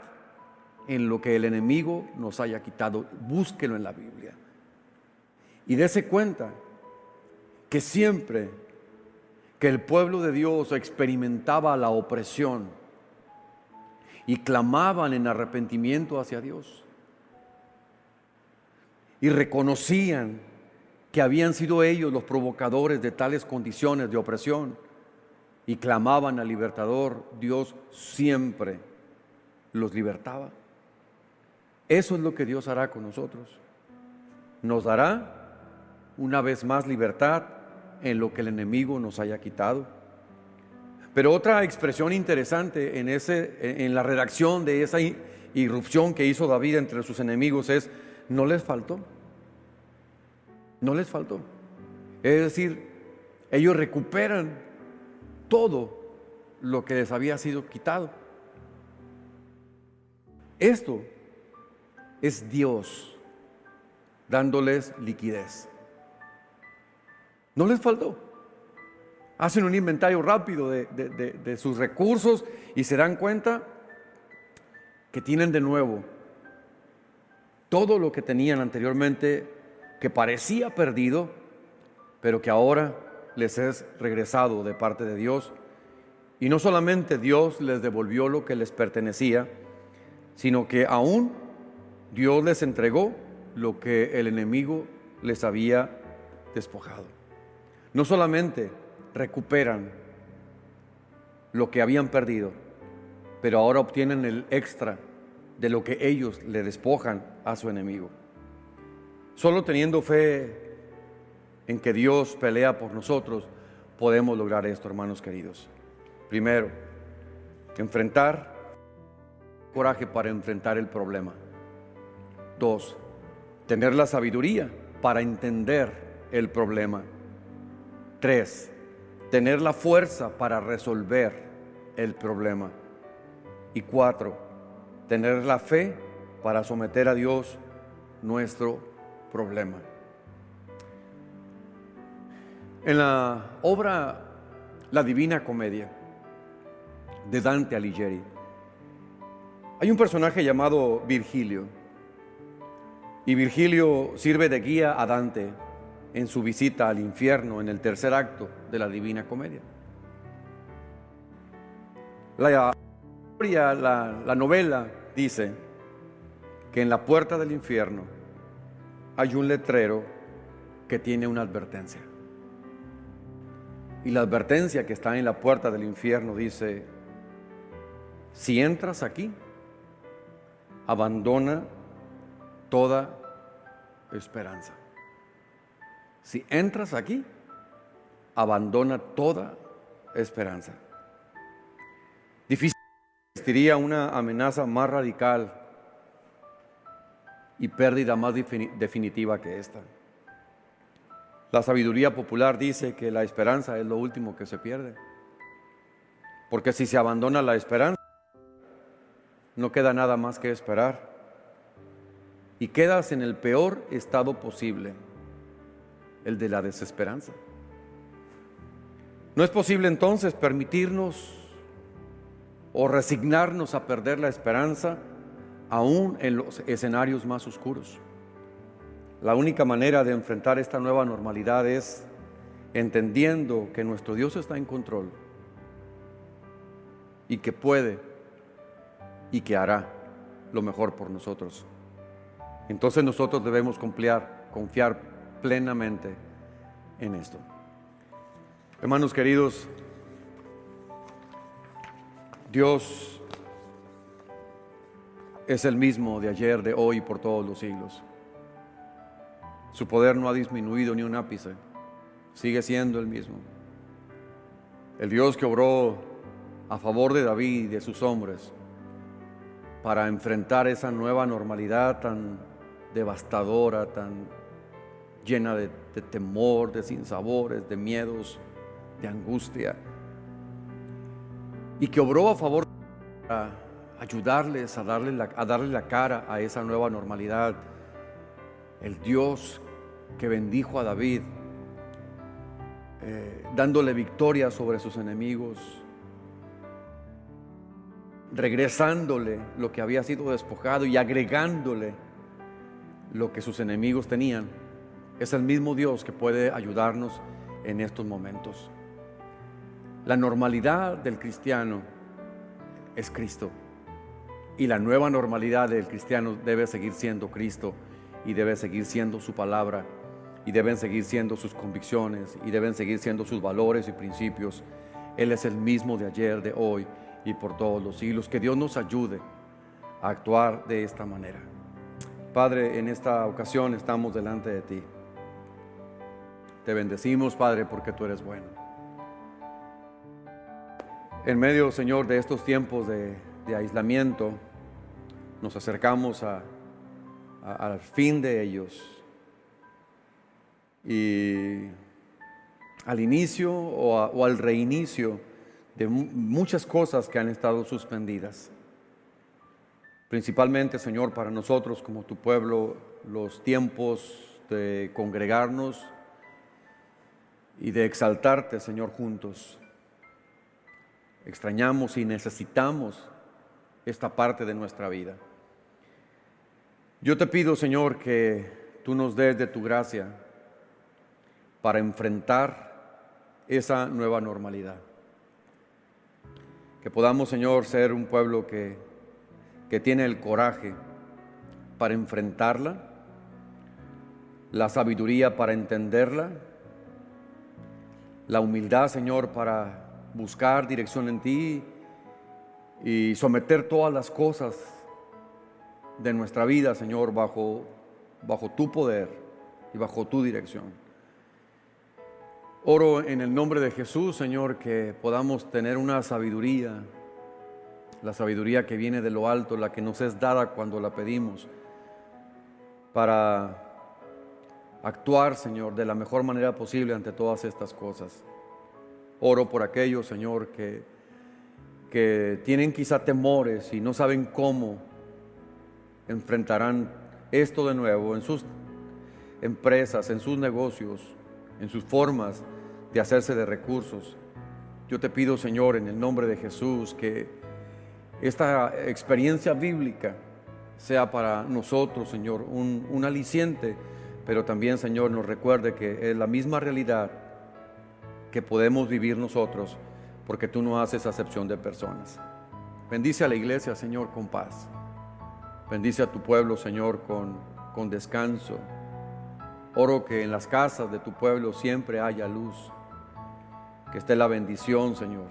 en lo que el enemigo nos haya quitado. Búsquelo en la Biblia. Y dése cuenta que siempre que el pueblo de Dios experimentaba la opresión y clamaban en arrepentimiento hacia Dios y reconocían que habían sido ellos los provocadores de tales condiciones de opresión y clamaban al libertador, Dios siempre los libertaba. Eso es lo que Dios hará con nosotros. Nos dará una vez más libertad en lo que el enemigo nos haya quitado. Pero otra expresión interesante en la redacción de esa irrupción que hizo David entre sus enemigos es: no les faltó. No les faltó. Es decir, ellos recuperan todo lo que les había sido quitado. Esto es Dios dándoles liquidez. No les faltó. Hacen un inventario rápido de sus recursos y se dan cuenta que tienen de nuevo todo lo que tenían anteriormente, que parecía perdido, pero que ahora les es regresado de parte de Dios. Y no solamente Dios les devolvió lo que les pertenecía, sino que aún Dios les entregó lo que el enemigo les había despojado. No solamente recuperan lo que habían perdido, pero ahora obtienen el extra de lo que ellos le despojan a su enemigo. Solo teniendo fe en que Dios pelea por nosotros, podemos lograr esto, hermanos queridos. Primero, coraje para enfrentar el problema. 2, tener la sabiduría para entender el problema. 3, tener la fuerza para resolver el problema. Y 4, tener la fe para someter a Dios nuestro problema. En la obra La Divina Comedia de Dante Alighieri hay un personaje llamado Virgilio, y Virgilio sirve de guía a Dante en su visita al infierno en el tercer acto de la Divina Comedia. La novela dice que en la puerta del infierno hay un letrero que tiene una advertencia. Y la advertencia que está en la puerta del infierno dice: si entras aquí, abandona toda esperanza. Si entras aquí, abandona toda esperanza. Difícil existiría una amenaza más radical y pérdida más definitiva que esta. La sabiduría popular dice que la esperanza es lo último que se pierde, porque si se abandona la esperanza, no queda nada más que esperar y quedas en el peor estado posible, el de la desesperanza. No es posible entonces permitirnos o resignarnos a perder la esperanza aún en los escenarios más oscuros. La única manera de enfrentar esta nueva normalidad es entendiendo que nuestro Dios está en control y que puede y que hará lo mejor por nosotros. Entonces nosotros debemos confiar plenamente en esto. Hermanos queridos, Dios es el mismo de ayer, de hoy y por todos los siglos. Su poder no ha disminuido ni un ápice, sigue siendo el mismo. El Dios que obró a favor de David y de sus hombres para enfrentar esa nueva normalidad tan devastadora, tan llena de temor, de sinsabores, de miedos, de angustia, y que obró a favor para ayudarles a darle la cara a esa nueva normalidad. El Dios que bendijo a David, dándole victoria sobre sus enemigos, regresándole lo que había sido despojado y agregándole lo que sus enemigos tenían, es el mismo Dios que puede ayudarnos en estos momentos. La normalidad del cristiano es Cristo, y la nueva normalidad del cristiano debe seguir siendo Cristo, y debe seguir siendo su palabra, y deben seguir siendo sus convicciones, y deben seguir siendo sus valores y principios. Él es el mismo de ayer, de hoy y por todos los siglos. Que Dios nos ayude a actuar de esta manera. Padre, en esta ocasión estamos delante de ti. Te bendecimos, Padre, porque tú eres bueno. En medio, Señor, de estos tiempos de aislamiento, nos acercamos al fin de ellos, y al inicio o al reinicio de muchas cosas que han estado suspendidas. Principalmente, Señor, para nosotros como tu pueblo, los tiempos de congregarnos y de exaltarte, Señor, juntos. Extrañamos y necesitamos esta parte de nuestra vida. Yo te pido, Señor, que tú nos des de tu gracia para enfrentar esa nueva normalidad. Que podamos, Señor, ser un pueblo que tiene el coraje para enfrentarla, la sabiduría para entenderla, la humildad, Señor, para buscar dirección en ti y someter todas las cosas de nuestra vida, Señor, bajo tu poder y bajo tu dirección. Oro en el nombre de Jesús, Señor, que podamos tener una sabiduría, la sabiduría que viene de lo alto, la que nos es dada cuando la pedimos, para actuar, Señor, de la mejor manera posible ante todas estas cosas. Oro por aquellos, Señor, que tienen quizá temores y no saben cómo enfrentarán esto de nuevo en sus empresas, en sus negocios, en sus formas de hacerse de recursos. Yo te pido, Señor, en el nombre de Jesús, que esta experiencia bíblica sea para nosotros, Señor, un aliciente, pero también, Señor, nos recuerde que es la misma realidad que podemos vivir nosotros, porque tú no haces acepción de personas. Bendice a la iglesia, Señor, con paz. Bendice a tu pueblo, Señor, con descanso. Oro que en las casas de tu pueblo siempre haya luz, que esté la bendición, Señor.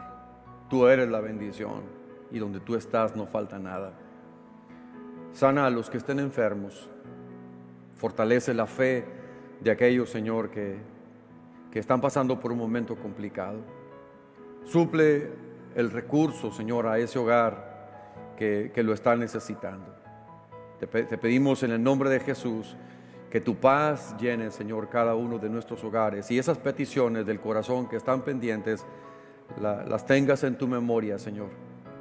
Tú eres la bendición, y donde tú estás no falta nada. Sana a los que estén enfermos. Fortalece la fe de aquellos, Señor, que están pasando por un momento complicado. Suple el recurso, Señor, a ese hogar que lo está necesitando. Te pedimos en el nombre de Jesús que tu paz llene, Señor, cada uno de nuestros hogares, y esas peticiones del corazón que están pendientes, las tengas en tu memoria, Señor,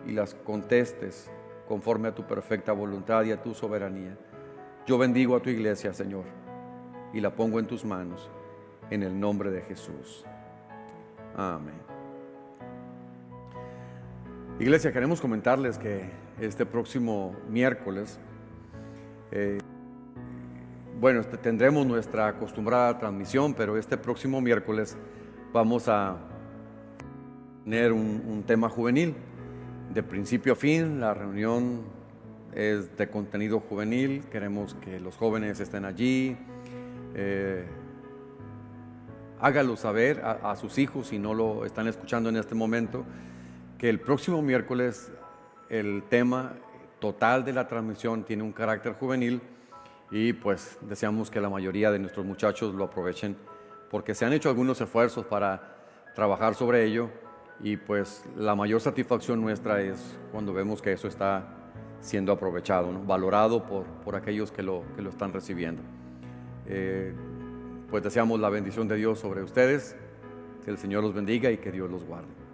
y las contestes conforme a tu perfecta voluntad y a tu soberanía. Yo bendigo a tu iglesia, Señor, y la pongo en tus manos, en el nombre de Jesús. Amén. Iglesia, queremos comentarles que este próximo miércoles, tendremos nuestra acostumbrada transmisión, pero este próximo miércoles vamos a tener un tema juvenil. De principio a fin, la reunión es de contenido juvenil. Queremos que los jóvenes estén allí. Hágalo saber a sus hijos, si no lo están escuchando en este momento, que el próximo miércoles el tema total de la transmisión tiene un carácter juvenil, y pues deseamos que la mayoría de nuestros muchachos lo aprovechen, porque se han hecho algunos esfuerzos para trabajar sobre ello, y pues la mayor satisfacción nuestra es cuando vemos que eso está siendo aprovechado, ¿no? Valorado por aquellos que lo están recibiendo. Pues deseamos la bendición de Dios sobre ustedes, que el Señor los bendiga y que Dios los guarde.